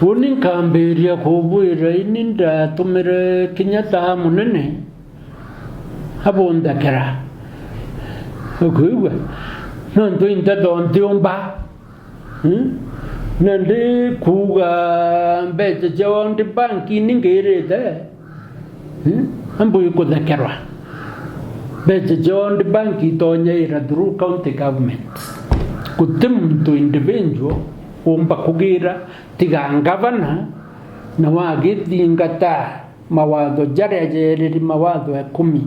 Uni kamberia kubwira ininda tumire Kenyatta munene abondakera okuigwa nonto inta dontiomba nande kuga mbete jawandi banki ningerede ambo yukodakerwa mbete jawandi banki tonyeira through county government kutim to individual omba kugira tigangavana na wagithingata mawatho jarejereri mawatho ya 10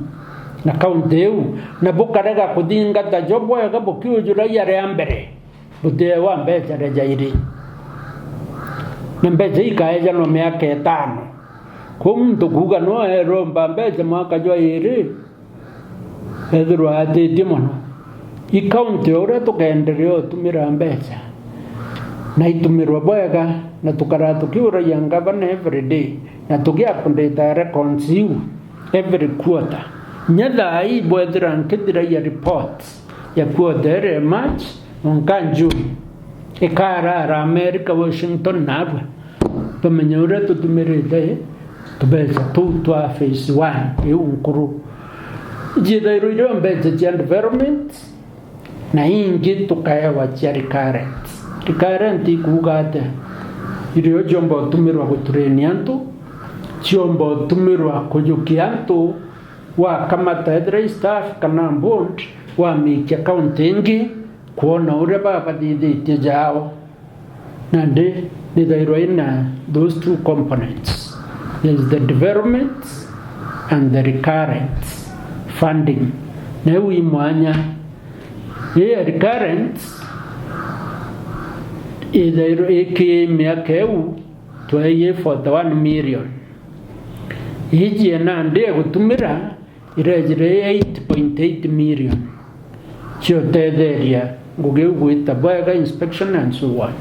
na kaunti eu na bukarega kuthingata jobwega bukiujura yare ya mbere bute wa mbeca rejairi na mbeca ikaeja no miaka 5 kumtu kuga no eromba mbeca mwaka jwa iri ethirwa atithio muno ikaunti ura tukenderea tumira mbeca na itumirwa bwega na tukara tukiura ya gavana every day na tugia update records you every quarter nyada hii bwethira nkithira ya reports ya quarter March onkan June ikara America Washington nabwa pamenyura tutumirite tubeza tutwa phase 1 eunkuru jidairu iro mbeza ya environment na ingi tukaewa ya recurrent ikugate irio jombo tumirwa gutreni antu jombo tumirwa kujukia antu wa kamata edre staff kana bond wa miki accounting kuona ure baba didi jao nande nidairo ina those two components. There's the development and the recurrent funding na uimwanya recurrent idairo eke miakeu twaye for the 1 million hiji nande gutumira irejire 8.8 million chio tederia ngugeu guita bwaga inspection and so on.